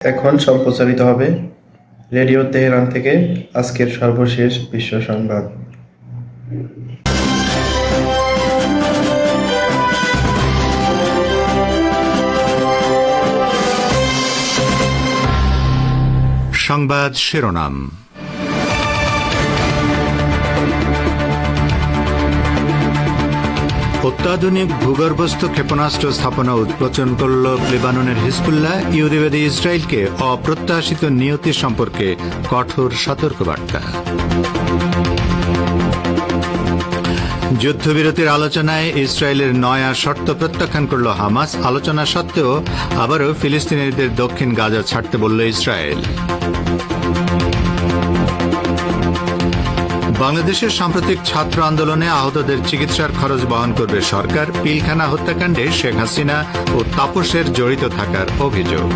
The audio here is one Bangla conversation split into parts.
এখন সম্প্রচারিত হবে রেডিও তেহরান থেকে আজকের সর্বশেষ বিশ্ব সংবাদ। সংবাদ শিরোনাম। অত্যাধুনিক ভূগর্ভস্থ ক্ষেপণাস্ত্র স্থাপনা উদ্বোধন করল লেবাননের হিজবুল্লাহ। ইহুদিবাদী ইসরায়েলকে অপ্রত্যাশিত নিয়তি সম্পর্কে কঠোর সতর্কবার্তা। যুদ্ধবিরতির আলোচনায় ইসরায়েলের নয়া শর্ত প্রত্যাখ্যান করল হামাস। আলোচনা সত্ত্বেও আবারও ফিলিস্তিনিদের দক্ষিণ গাজা ছাড়তে বলল ইসরায়েল। বাংলাদেশের সাম্প্রতিক ছাত্র আন্দোলনে আহতদের চিকিৎসার খরচ বহন করবে সরকার। পিলখানা হত্যাকাণ্ডে শেখ হাসিনা ও তাপসের জড়িত থাকার অভিযোগ।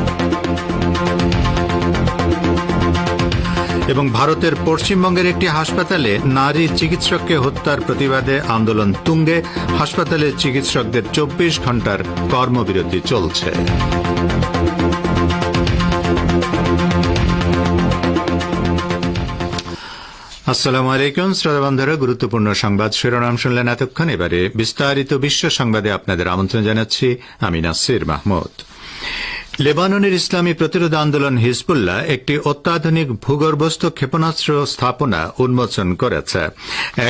এবং ভারতের পশ্চিমবঙ্গের একটি হাসপাতালে নারী চিকিৎসককে হত্যার প্রতিবাদে আন্দোলন তুঙ্গে। হাসপাতালের চিকিৎসকদের 24 ঘণ্টার কর্মবিরতি চলছে। আসসালামু আলাইকুম শ্রোতা বন্ধুরা, গুরুত্বপূর্ণ সংবাদ শিরোনাম শুনলেন এতক্ষণ। এবারে বিস্তারিত বিশ্ব সংবাদে আপনাদের আমন্ত্রণ জানাচ্ছি আমি নাসির মাহমুদ। লেবাননের ইসলামী প্রতিরোধ আন্দোলন হিজবুল্লাহ একটি অত্যাধুনিক ভূগর্ভস্থ ক্ষেপণাস্ত্র স্থাপনা উন্মোচন করেছে।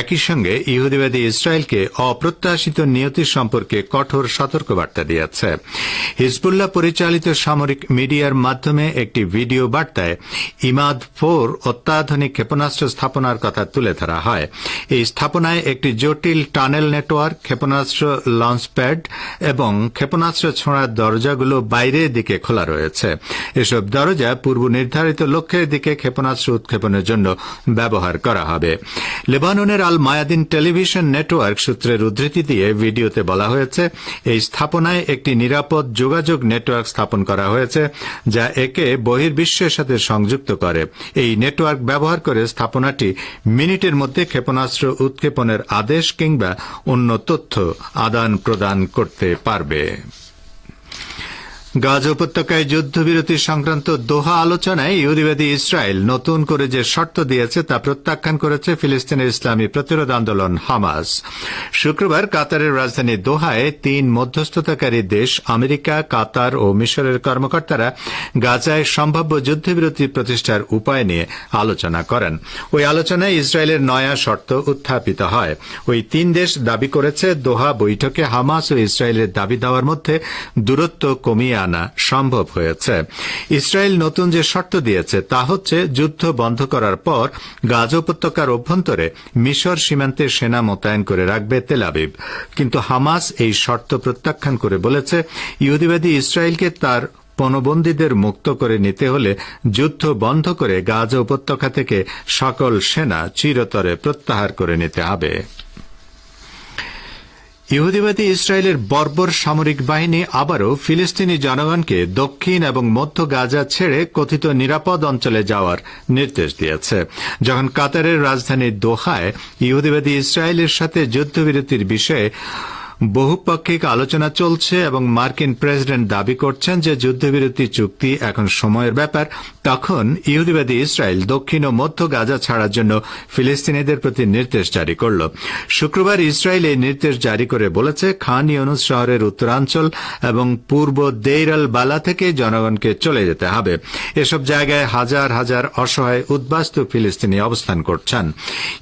একই সঙ্গে ইহুদিবাদী ইসরায়েলকে অপ্রত্যাশিত নিয়তি সম্পর্কে কঠোর সতর্কবার্তা দিয়েছে। হিজবুল্লাহ পরিচালিত সামরিক মিডিয়ার মাধ্যমে একটি ভিডিও বার্তায় ইমাদ-4 অত্যাধুনিক ক্ষেপণাস্ত্র স্থাপনার কথা তুলে ধরা হয়। এই স্থাপনায় একটি জটিল টানেল নেটওয়ার্ক, ক্ষেপণাস্ত্র লঞ্চপ্যাড এবং ক্ষেপণাস্ত্র ছোঁড়ার দরজাগুলো বাইরের দিকে খোলা রয়েছে। এসব দরজা পূর্ব নির্ধারিত লক্ষ্যের দিকে ক্ষেপণাস্ত্র উৎক্ষেপণের জন্য ব্যবহার করা হবে। লেবাননের আল মায়াদিন টেলিভিশন নেটওয়ার্ক সূত্রের উদ্ধৃতি দিয়ে ভিডিওতে বলা হয়েছে, এই স্থাপনায় একটি নিরাপদ যোগাযোগ নেটওয়ার্ক স্থাপন করা হয়েছে যা একে বহির্বিশ্বের সাথে সংযুক্ত করে। এই নেটওয়ার্ক ব্যবহার করে স্থাপনাটি মিনিটের মধ্যে ক্ষেপণাস্ত্র উৎক্ষেপণের আদেশ কিংবা অন্য তথ্য আদান প্রদান করতে পারবে। গাজা উপত্যকায় যুদ্ধবিরতি সংক্রান্ত দোহা আলোচনায় ইহুদিবাদী ইসরায়েল নতুন করে যে শর্ত দিয়েছে তা প্রত্যাখ্যান করেছে ফিলিস্তিনের ইসলামী প্রতিরোধ আন্দোলন হামাস। শুক্রবার কাতারের রাজধানী দোহায় 3 মধ্যস্থতাকারী দেশ আমেরিকা, কাতার ও মিশরের কর্মকর্তারা গাজায় সম্ভাব্য যুদ্ধবিরতি প্রতিষ্ঠার উপায় নিয়ে আলোচনা করেন। ওই আলোচনায় ইসরায়েলের নয়া শর্ত উত্থাপিত হয়। ওই 3 দেশ দাবি করেছে দোহা বৈঠকে হামাস ও ইসরায়েলের দাবি দেওয়ার মধ্যে দূরত্ব কমিয়ে আনা সম্ভব হয়েছে। ইসরায়েল নতুন যে শর্ত দিয়েছে তা হচ্ছে যুদ্ধ বন্ধ করার পর গাজা উপত্যকার অভ্যন্তরে মিশর সীমান্তে সেনা মোতায়েন করে রাখবে তেল আবিব। কিন্তু হামাস এই শর্ত প্রত্যাখ্যান করে বলেছে, ইহুদিবাদী ইসরায়েলকে তার পণবন্দীদের মুক্ত করে নিতে হলে যুদ্ধ বন্ধ করে গাজা উপত্যকা থেকে সকল সেনা চিরতরে প্রত্যাহার করে নিতে হবে। ইহুদিবাদী ইসরায়েলের বর্বর সামরিক বাহিনী আবারও ফিলিস্তিনি জনগণকে দক্ষিণ এবং মধ্য গাজা ছেড়ে কথিত নিরাপদ অঞ্চলে যাওয়ার নির্দেশ দিয়েছে। যখন কাতারের রাজধানী দোহায় ইহুদিবাদী ইসরায়েলের সাথে যুদ্ধবিরতির বিষয়ে বহুপাক্ষিক আলোচনা চলছে এবং মার্কিন প্রেসিডেন্ট দাবি করছেন যে যুদ্ধবিরতি চুক্তি এখন সময়ের ব্যাপার, তখন ইহুদিবাদী ইসরায়েল দক্ষিণ ও মধ্য গাজা ছাড়ার জন্য ফিলিস্তিনিদের প্রতি নির্দেশ জারি করল। শুক্রবার ইসরায়েল এই নির্দেশ জারি করে বলেছে, খান ইউনুস শহরের উত্তরাঞ্চল এবং পূর্ব দেইর আল বালা থেকে জনগণকে চলে যেতে হবে। এসব জায়গায় হাজার হাজার অসহায় উদ্বাস্তু ফিলিস্তিনি অবস্থান করছেন।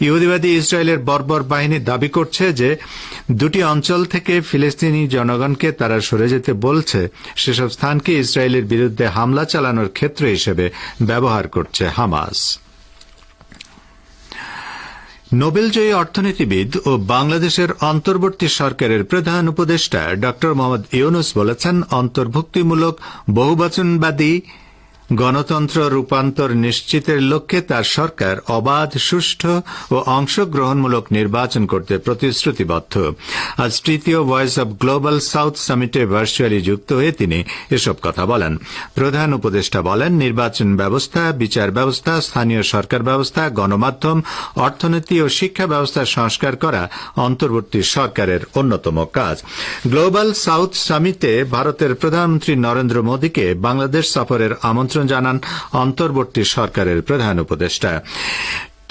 ইহুদিবাদী ইসরায়েলের বর্বর বাহিনী দাবি করছে যে দুটি অঞ্চল থেকে ফিলিস্তিনি জনগণকে তারা সরে যেতে বলছে। সেসব স্থানকে ইসরায়েলের বিরুদ্ধে হামলা চালানোর ক্ষেত্র হিসেবে ব্যবহার করছে হামাস। নোবেলজয়ী অর্থনীতিবিদ ও বাংলাদেশের অন্তর্বর্তী সরকারের প্রধান উপদেষ্টা ড মোহাম্মদ ইউনুস বলেছেন, অন্তর্ভুক্তিমূলক বহুবচনবাদী গণতন্ত্র রূপান্তর নিশ্চিতের লক্ষ্যে তার সরকার অবাধ, সুষ্ঠু ও অংশগ্রহণমূলক নির্বাচন করতে প্রতিশ্রুতিবদ্ধ। আজ তৃতীয় ভয়েস অব গ্লোবাল সাউথ সামিটে ভার্চুয়ালি যুক্ত হয়ে তিনি এসব কথা বলেন। প্রধান উপদেষ্টা বলেন, নির্বাচন ব্যবস্থা, বিচার ব্যবস্থা, স্থানীয় সরকার ব্যবস্থা, গণমাধ্যম, অর্থনীতি ও শিক্ষা ব্যবস্থা সংস্কার করা অন্তর্বর্তী সরকারের অন্যতম কাজ। গ্লোবাল সাউথ সামিটে ভারতের প্রধানমন্ত্রী নরেন্দ্র মোদীকে বাংলাদেশ সফরের আমন্ত্রণ সমর্থন জানান অন্তর্বর্তী সরকারের প্রধান উপদেষ্টা।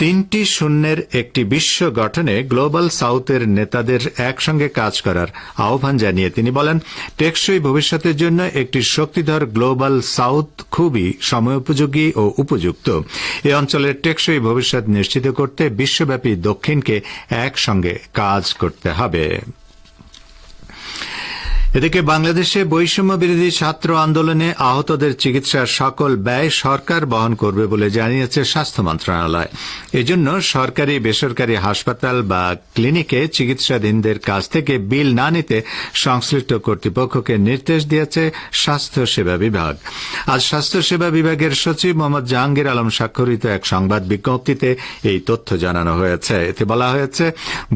3টি শূন্যের একটি বিশ্ব গঠনে গ্লোবাল সাউথের নেতাদের একসঙ্গে কাজ করার আহ্বান জানিয়ে তিনি বলেন, টেকসই ভবিষ্যতের জন্য একটি শক্তিধর গ্লোবাল সাউথ খুবই সময়োপযোগী ও উপযুক্ত। এ অঞ্চলের টেকসই ভবিষ্যৎ নিশ্চিত করতে বিশ্বব্যাপী দক্ষিণকে একসঙ্গে কাজ করতে হবে। এদিকে বাংলাদেশে বৈষম্য বিরোধী ছাত্র আন্দোলনে আহতদের চিকিৎসার সকল ব্যয় সরকার বহন করবে বলে জানিয়েছে স্বাস্থ্য মন্ত্রণালয়। এজন্য সরকারি বেসরকারি হাসপাতাল বা ক্লিনিকে চিকিৎসাধীনদের কাছ থেকে বিল না নিতে সংশ্লিষ্ট কর্তৃপক্ষকে নির্দেশ দিয়েছে স্বাস্থ্য সেবা বিভাগ। আজ স্বাস্থ্য সেবা বিভাগের সচিব মোহাম্মদ জাহাঙ্গীর আলম স্বাক্ষরিত এক সংবাদ বিজ্ঞপ্তিতে এই তথ্য জানানো হয়েছে। এতে বলা হয়েছে,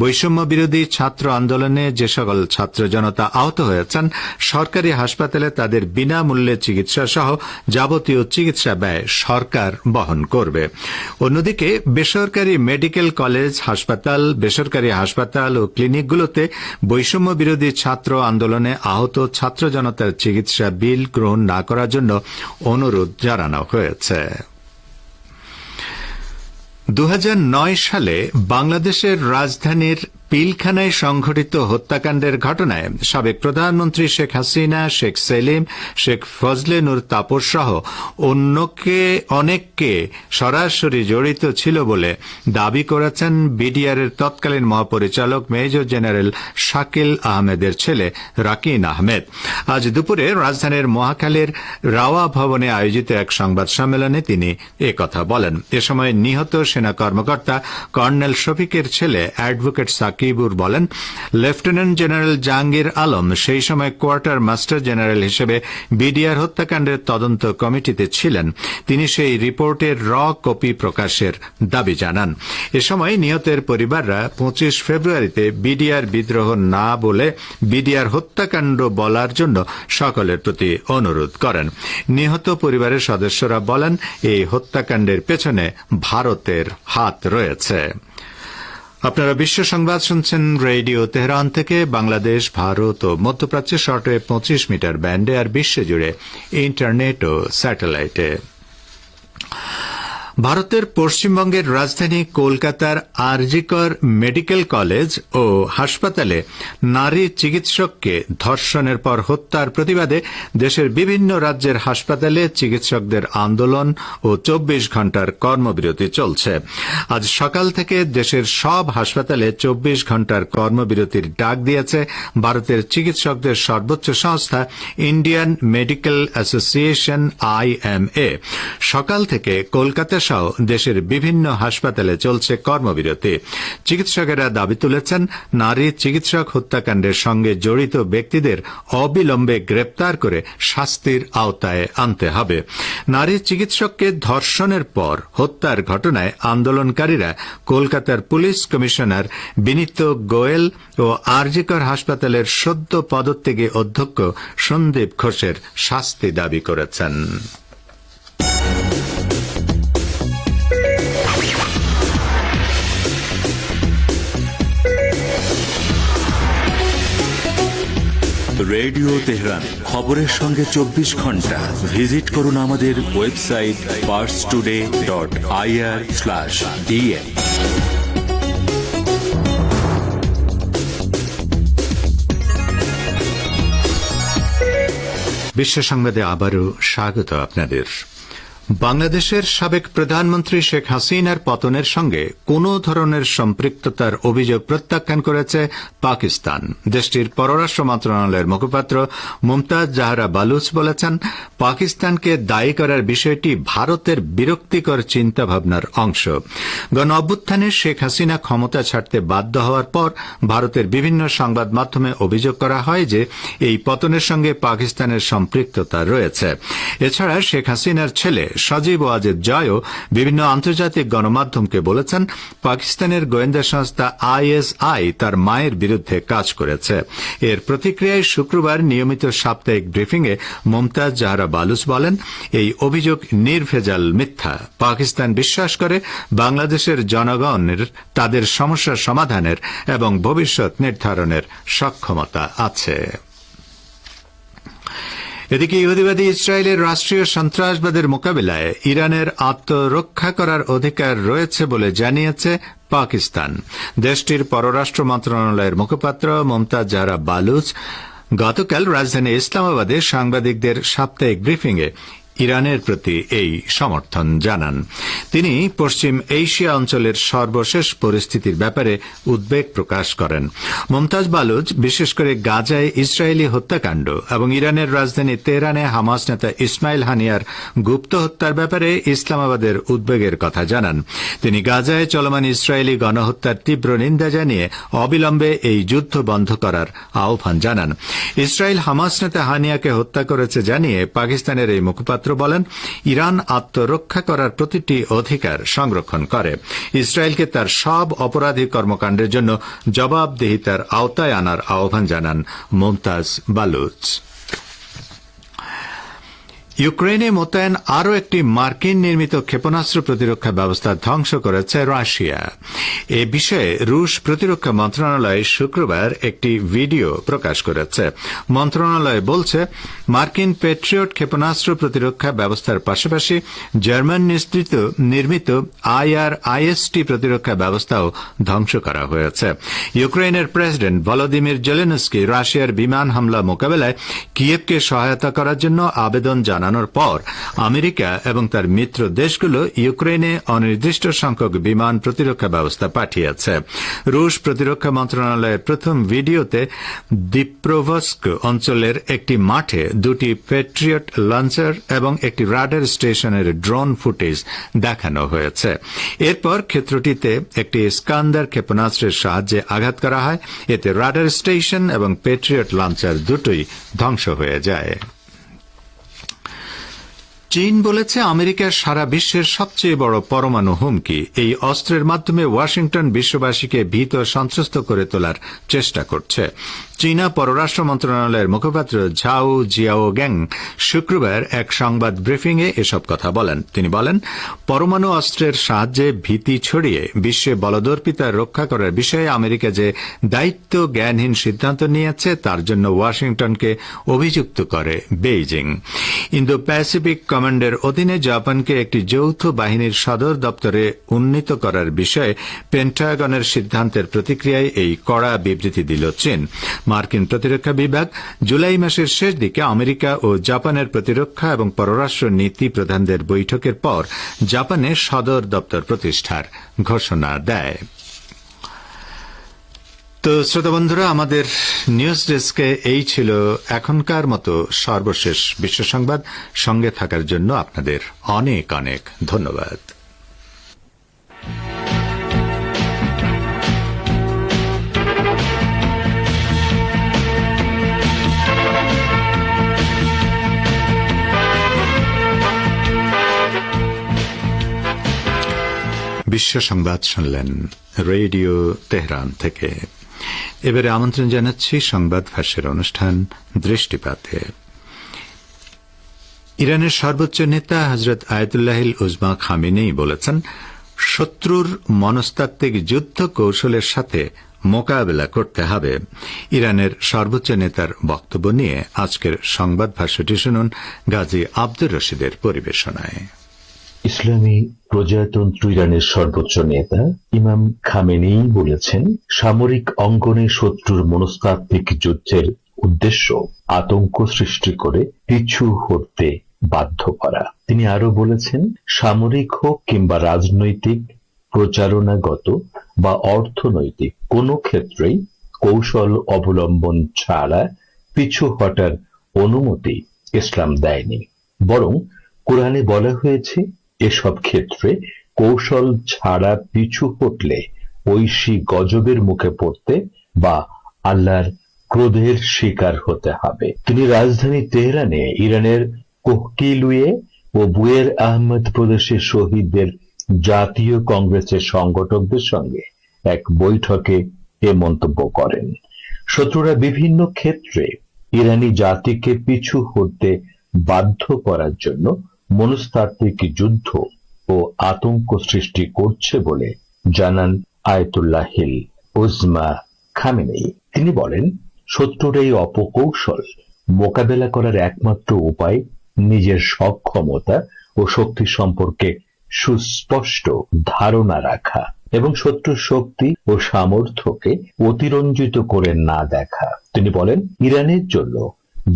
বৈষম্য বিরোধী ছাত্র আন্দোলনে যে সকল ছাত্র জনতা আহত হয়েছে সরকারি হাসপাতালে তাদের বিনামূল্যে চিকিৎসা সহ যাবতীয় চিকিৎসা ব্যয় সরকার বহন করবে। অন্যদিকে বেসরকারি মেডিকেল কলেজ, হাসপাতাল, বেসরকারি হাসপাতাল ও ক্লিনিকগুলোতে বৈষম্য বিরোধী ছাত্র আন্দোলনে আহত ছাত্র জনতার চিকিৎসা বিল গ্রহণ না করার জন্য অনুরোধ জানানো হয়েছে। 2009 সালে বাংলাদেশের রাজধানীর পিলখানায় সংঘটিত হত্যাকাণ্ডের ঘটনায় সাবেক প্রধানমন্ত্রী শেখ হাসিনা, শেখ সেলিম, শেখ ফজলে নূর তাপস সহ অনেককে সরাসরি জড়িত ছিল বলে দাবি করেছেন বিডিআরের তৎকালীন মহাপরিচালক মেজর জেনারেল শাকিল আহমেদের ছেলে রাকিন আহমেদ। আজ দুপুরে রাজধানীর মহাখালীর রাওয়া ভবনে আয়োজিত এক সংবাদ সম্মেলনে তিনি একথা বলেন। এ সময় নিহত সেনা কর্মকর্তা কর্নেল শফিকের ছেলে অ্যাডভোকেট সাকিবুর বলেন, লেফটেন্যান্ট জেনারেল জাহাঙ্গীর আলম সেই সময় কোয়ার্টার মাস্টার জেনারেল হিসেবে বিডিআর হত্যাকাণ্ডের তদন্ত কমিটিতে ছিলেন। তিনি সেই রিপোর্টের কপি প্রকাশের দাবি জানান। এ সময় নিহতের পরিবাররা 25 ফেব্রুয়ারিতে বিডিআর বিদ্রোহ না বলে বিডিআর হত্যাকাণ্ড বলার জন্য সকলের প্রতি অনুরোধ করেন। নিহত পরিবারের সদস্যরা বলেন, এই হত্যাকাণ্ডের পেছনে ভারতের হাত রয়েছে। আপনারা বিশ্ব সংবাদ শুনছেন রেডিও তেহরান থেকে। বাংলাদেশ, ভারত ও মধ্যপ্রাচ্যে শর্টওয়েভ 25 মিটার ব্যান্ডে আর বিশ্বজুড়ে ইন্টারনেট ও স্যাটেলাইটে। ভারতের পশ্চিমবঙ্গের রাজধানী কলকাতার আরজিকর মেডিকেল কলেজ ও হাসপাতালে নারী চিকিৎসককে ধর্ষণের পর হত্যার প্রতিবাদে দেশের বিভিন্ন রাজ্যের হাসপাতালে চিকিৎসকদের আন্দোলন ও 24 ঘণ্টার কর্মবিরতি চলছে। আজ সকাল থেকে দেশের সব হাসপাতালে 24 ঘণ্টার কর্মবিরতির ডাক দিয়েছে ভারতের চিকিৎসকদের সর্বোচ্চ সংস্থা ইন্ডিয়ান মেডিকেল অ্যাসোসিয়েশন IMA। সকাল থেকে কলকাতা সহ দেশের বিভিন্ন হাসপাতালে চলছে কর্মবিরতি। চিকিৎসকেরা দাবি তুলেছেন, নারী চিকিৎসক হত্যাকাণ্ডের সঙ্গে জড়িত ব্যক্তিদের অবিলম্বে গ্রেপ্তার করে শাস্তির আওতায় আনতে হবে। নারী চিকিৎসককে ধর্ষণের পর হত্যার ঘটনায় আন্দোলনকারীরা কলকাতার পুলিশ কমিশনার বিনীত গোয়েল ও আরজিকর হাসপাতালের সদ্য পদত্যাগী অধ্যক্ষ সন্দীপ ঘোষের শাস্তি দাবি করেছেন। রেডিও তেহরান, খবরের সঙ্গে 24 ঘন্টা। ভিজিট করুন আমাদের ওয়েবসাইট parstoday.ir/dn। বিশ্ব সংবাদে আবারও স্বাগত আপনাদের। বাংলাদেশের সাবেক প্রধানমন্ত্রী শেখ হাসিনার পতনের সঙ্গে কোনো ধরনের সম্পৃক্ততার অভিযোগ প্রত্যাখ্যান করেছে পাকিস্তান। দেশটির পররাষ্ট্র মন্ত্রণালয়ের মুখপাত্র মুমতাজ জাহরা বালুচ বলেছেন, পাকিস্তানকে দায়ী করার বিষয়টি ভারতের বিরক্তিকর চিন্তাভাবনার অংশ। গণ অভ্যুত্থানে শেখ হাসিনা ক্ষমতা ছাড়তে বাধ্য হওয়ার পর ভারতের বিভিন্ন সংবাদ মাধ্যমে অভিযোগ করা হয় যে এই পতনের সঙ্গে পাকিস্তানের সম্পৃক্ততা রয়েছে। এছাড়া শেখ হাসিনার ছেলে সজীব ওয়াজেদ জয়ও বিভিন্ন আন্তর্জাতিক গণমাধ্যমকে বলেছেন, পাকিস্তানের গোয়েন্দা সংস্থা ISI তার মায়ের বিরুদ্ধে কাজ করেছে। এর প্রতিক্রিয়ায় শুক্রবার নিয়মিত সাপ্তাহিক ব্রিফিংয়ে মুমতাজ জাহরা বালুচ বলেন, এই অভিযোগ নির্ভেজাল মিথ্যা। পাকিস্তান বিশ্বাস করে বাংলাদেশের জনগণের তাদের সমস্যা সমাধানের এবং ভবিষ্যৎ নির্ধারণের সক্ষমতা আছে। এদিকে ইহুদিবাদী ইসরায়েলের রাষ্ট্রীয় সন্ত্রাসবাদের মোকাবিলায় ইরানের আত্মরক্ষা করার অধিকার রয়েছে বলে জানিয়েছে পাকিস্তান। দেশটির পররাষ্ট্র মন্ত্রণালয়ের মুখপাত্র মুমতাজ জাহরা বালুচ গতকাল রাজধানী ইসলামাবাদে সাংবাদিকদের সাপ্তাহিক ব্রিফিংয়ে ইরানের প্রতি এই সমর্থন জানান। তিনি পশ্চিম এশিয়া অঞ্চলের সর্বশেষ পরিস্থিতির ব্যাপারে উদ্বেগ প্রকাশ করেন। মুমতাজ বালুচ বিশেষ করে গাজায় ইসরায়েলি হত্যাকাণ্ড এবং ইরানের রাজধানী তেহরানে হামাস নেতা ইসমাইল হানিয়ার গুপ্ত হত্যার ব্যাপারে ইসলামাবাদের উদ্বেগের কথা জানান। তিনি গাজায় চলমান ইসরায়েলি গণহত্যার তীব্র নিন্দা জানিয়ে অবিলম্বে এই যুদ্ধ বন্ধ করার আহ্বান জানান। ইসরায়েল হামাস নেতা হানিয়াকে হত্যা করেছে জানিয়ে পাকিস্তানের এই মুখপাত্র বলেন, ইরান আত্মরক্ষা করার প্রতিটি অধিকার সংরক্ষণ করে। ইসরায়েলকে তার সব অপরাধী কর্মকাণ্ডের জন্য জবাবদিহিতার আওতায় আনার আহ্বান জানান মুমতাজ বালুচ। ইউক্রেনে মোতায়েন আরও একটি মার্কিন নির্মিত ক্ষেপণাস্ত্র প্রতিরক্ষা ব্যবস্থা ধ্বংস করেছে রাশিয়া। এ বিষয়ে রুশ প্রতিরক্ষা মন্ত্রণালয় শুক্রবার একটি ভিডিও প্রকাশ করেছে। মন্ত্রণালয় বলছে, মার্কিন প্যাট্রিয়ট ক্ষেপণাস্ত্র প্রতিরক্ষা ব্যবস্থার পাশাপাশি জার্মান নির্মিত IRIS-T প্রতিরক্ষা ব্যবস্থাও ধ্বংস করা হয়েছে। ইউক্রেনের প্রেসিডেন্ট ভলোদিমির জেলেনস্কি রাশিয়ার বিমান হামলা মোকাবেলায় কিয়েভকে সহায়তা করার জন্য আবেদন জানানোর পর আমেরিকা এবং তার মিত্র দেশগুলো ইউক্রেনে অনির্দিষ্ট সংখ্যক বিমান প্রতিরক্ষা ব্যবস্থা পাঠিয়েছে। রুশ প্রতিরক্ষা মন্ত্রণালয়ের প্রথম ভিডিওতে দিপ্রোভস্ক অঞ্চলের একটি মাঠে দুটি প্যাট্রিয়ট লঞ্চার এবং একটি রাডার স্টেশনের ড্রোন ফুটেজ দেখানো হয়েছে। এরপর ক্ষেত্রটিতে একটি স্কান্দার ক্ষেপণাস্ত্রের সাহায্যে আঘাত করা হয়। এতে রাডার স্টেশন এবং প্যাট্রিয়ট লঞ্চার দুটোই ধ্বংস হয়ে যায়। চীন বলেছে, আমেরিকার সারা বিশ্বের সবচেয়ে বড় পরমাণু হুমকি। এই অস্ত্রের মাধ্যমে ওয়াশিংটন বিশ্ববাসীকে ভীত সন্ত্রস্ত করে তোলার চেষ্টা করছে। চীনা পররাষ্ট্র মন্ত্রণালয়ের মুখপাত্র ঝাও জিয়াওগ্যাং শুক্রবার এক সংবাদ ব্রিফিংয়ে এসব কথা বলেন। তিনি বলেন, পরমাণু অস্ত্রের সাহায্যে ভীতি ছড়িয়ে বিশ্বে বলদর্পিতা রক্ষা করার বিষয়ে আমেরিকা যে দায়িত্ব জ্ঞানহীন সিদ্ধান্ত নিয়েছে তার জন্য ওয়াশিংটনকে অভিযুক্ত করে বেইজিং। ইন্দো প্যাসিফিক কমান্ডের অধীনে জাপানকে একটি যৌথ বাহিনীর সদর দপ্তরে উন্নীত করার বিষয়ে পেন্টাগনের সিদ্ধান্তের প্রতিক্রিয়ায় এই কড়া বিবৃতি দিল চীন। মার্কিন প্রতিরক্ষা বিভাগ জুলাই মাসের শেষ দিকে আমেরিকা ও জাপানের প্রতিরক্ষা এবং পররাষ্ট্র নীতি প্রধানদের বৈঠকের পর জাপানে সদর দপ্তর প্রতিষ্ঠার ঘোষণা দেয়। তো শ্রোতা বন্ধুরা, আমাদের নিউজ ডেস্কে এই ছিল এখনকার মতো সর্বশেষ বিশ্ব সংবাদ। সঙ্গে থাকার জন্য আপনাদের অনেক অনেক ধন্যবাদ। বিশ্ব সংবাদ শুনলেন রেডিও তেহরান থেকে। এবারে আমন্ত্রণ জানাচ্ছি সংবাদ ভাষ্যের অনুষ্ঠান দৃষ্টিপাতে। ইরানের সর্বোচ্চ নেতা হজরত আয়াতুল্লাহিল উজমা খামেনেই বলেছেন, শত্রুর মনস্তাত্ত্বিক যুদ্ধ কৌশলের সাথে মোকাবেলা করতে হবে। ইরানের সর্বোচ্চ নেতার বক্তব্য নিয়ে আজকের সংবাদ ভাষ্যটি শুনুন গাজী আব্দুর রশিদের পরিবেশনায়। ইসলামী প্রজাতন্ত্র ইরানের সর্বোচ্চ নেতা ইমাম খামেনেই বলেছেন, সামরিক অঙ্গনে শত্রুর মনস্তাত্ত্বিক যুদ্ধের উদ্দেশ্য আতঙ্ক সৃষ্টি করে পিছু হটতে বাধ্য করা। তিনি আরো বলেছেন, সামরিক হোক কিংবা রাজনৈতিক, প্রচারণাগত বা অর্থনৈতিক কোনো ক্ষেত্রেই কৌশল অবলম্বন ছাড়া পিছু হটার অনুমতি ইসলাম দেয়নি। বরং কোরআনে বলা হয়েছে, এসব ক্ষেত্রে কৌশল ছাড়া পিছু হটলে ঐশী গজবের মুখে পড়তে বা আল্লাহর ক্রোধের শিকার হতে হবে। তিনি রাজধানী তেহরানে ইরানের কোহকিলুয়ে ও বুয়ের আহমদ প্রদেশের শহীদদের জাতীয় কংগ্রেসের সংগঠকদের সঙ্গে এক বৈঠকে এ মন্তব্য করেন। শত্রুরা বিভিন্ন ক্ষেত্রে ইরানি জাতিকে পিছু হটতে বাধ্য করার জন্য মনস্তাত্ত্বিক যুদ্ধ ও আতঙ্ক সৃষ্টি করছে বলে জানান আয়াতুল্লাহিল উজমা খামেনেই। তিনি বলেন, শত্রুর এই অপকৌশল মোকাবেলা করার একমাত্র উপায় নিজের সক্ষমতা ও শক্তি সম্পর্কে সুস্পষ্ট ধারণা রাখা এবং শত্রুর শক্তি ও সামর্থ্যকে অতিরঞ্জিত করে না দেখা। তিনি বলেন, ইরানের জন্য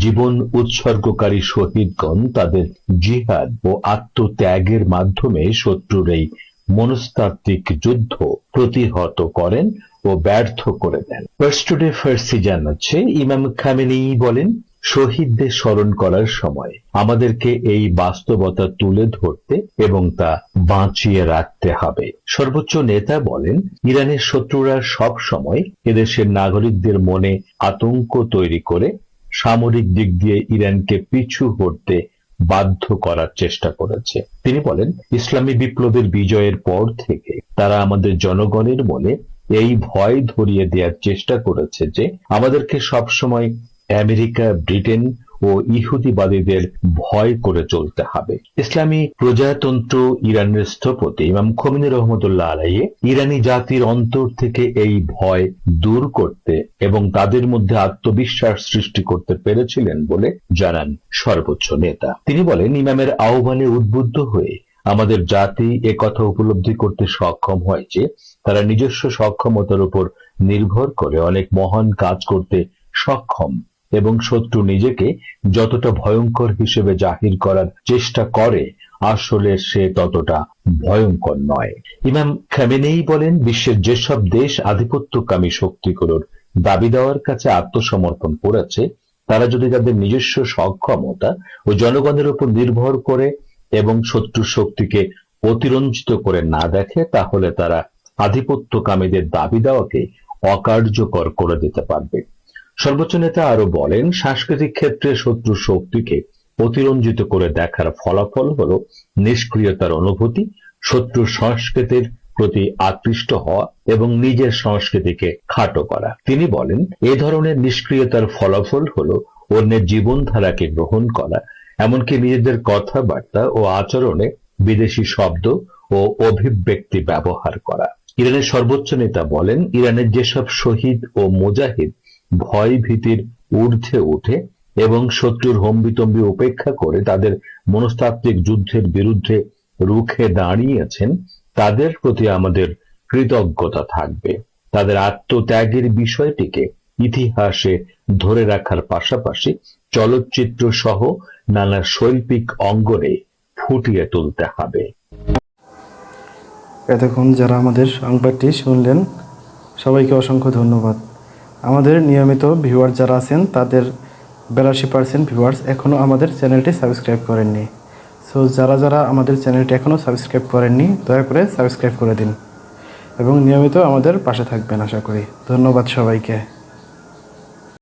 জীবন উৎসর্গকারী শহীদগণ তাদের জিহাদ ও আত্মত্যাগের মাধ্যমে শত্রুর এই মনস্তাত্ত্বিক যুদ্ধ প্রতিহত করেন ও ব্যর্থ করে দেন। ফার্স্ট টুডে ফার্সি জানাচ্ছে, ইমাম খামেনেই বলেন, শহীদদের স্মরণ করার সময় আমাদেরকে এই বাস্তবতা তুলে ধরতে এবং তা বাঁচিয়ে রাখতে হবে। সর্বোচ্চ নেতা বলেন, ইরানের শত্রুরা সব সময় এদেশের নাগরিকদের মনে আতঙ্ক তৈরি করে সামরিক দিক দিয়ে ইরানকে পিছু হটতে বাধ্য করার চেষ্টা করেছে। তিনি বলেন, ইসলামী বিপ্লবের বিজয়ের পর থেকে তারা আমাদের জনগণের মনে এই ভয় ধরিয়ে দেওয়ার চেষ্টা করেছে যে আমাদেরকে সবসময় আমেরিকা, ব্রিটেন ও ইহুদিবাদীদের ভয় করে চলতে হবে। ইসলামী প্রজাতন্ত্র ইরানের স্থপতি ইমাম খোমেনি রহমতুল্লাহ আলাইহি ইরানি জাতির অন্তর থেকে এই ভয় দূর করতে এবং তাদের মধ্যে আত্মবিশ্বাস সৃষ্টি করতে পেরেছিলেন বলে জানান সর্বোচ্চ নেতা। তিনি বলেন, ইমামের আহ্বানে উদ্বুদ্ধ হয়ে আমাদের জাতি একথা উপলব্ধি করতে সক্ষম হয় যে তারা নিজস্ব সক্ষমতার উপর নির্ভর করে অনেক মহান কাজ করতে সক্ষম এবং শত্রু নিজেকে যতটা ভয়ঙ্কর হিসেবে জাহির করার চেষ্টা করে আসলে সে ততটা ভয়ঙ্কর নয়। ইমাম খামেনেই বলেন, বিশ্বের যেসব দেশ আধিপত্যকামী শক্তিগুলোর দাবি দেওয়ার কাছে আত্মসমর্পণ করেছে তারা যদি তাদের নিজস্ব সক্ষমতা ও জনগণের উপর নির্ভর করে এবং শত্রুর শক্তিকে অতিরঞ্জিত করে না দেখে তাহলে তারা আধিপত্যকামীদের দাবি দেওয়াকে অকার্যকর করে দিতে পারবে। সর্বোচ্চ নেতা আরো বলেন, সাংস্কৃতিক ক্ষেত্রে শত্রুর শক্তিকে অতিরঞ্জিত করে দেখার ফলাফল হলো নিষ্ক্রিয়তার অনুভূতি, শত্রুর সংস্কৃতির প্রতি আকৃষ্ট হওয়া এবং নিজের সংস্কৃতিকে খাটো করা। তিনি বলেন, এ ধরনের নিষ্ক্রিয়তার ফলাফল হলো অন্যের জীবনধারাকে গ্রহণ করা, এমনকি নিজেদের কথাবার্তা ও আচরণে বিদেশি শব্দ ও অভিব্যক্তি ব্যবহার করা। ইরানের সর্বোচ্চ নেতা বলেন, ইরানের যেসব শহীদ ও মুজাহিদ ভয় ভীতির ঊর্ধ্বে উঠে এবং শত্রুর হম্বিতম্বি উপেক্ষা করে তাদের মনস্তাত্ত্বিক যুদ্ধের বিরুদ্ধে রুখে দাঁড়িয়েছেন তাদের প্রতি আমাদের কৃতজ্ঞতা থাকবে। তাদের আত্মত্যাগের বিষয়টিকে ইতিহাসে ধরে রাখার পাশাপাশি চলচ্চিত্র সহ নানা শৈল্পিক অঙ্গনে ফুটিয়ে তুলতে হবে। এতক্ষণ যারা আমাদের সংবাদটি শুনলেন সবাইকে অসংখ্য ধন্যবাদ। আমাদের নিয়মিত ভিউয়ার যারা আছেন তাদের 82% ভিউয়ার্স এখনও আমাদের চ্যানেলটি সাবস্ক্রাইব করেননি। সো যারা আমাদের চ্যানেলটি এখনও সাবস্ক্রাইব করেননি দয়া করে সাবস্ক্রাইব করে দিন এবং নিয়মিত আমাদের পাশে থাকবেন আশা করি। ধন্যবাদ সবাইকে।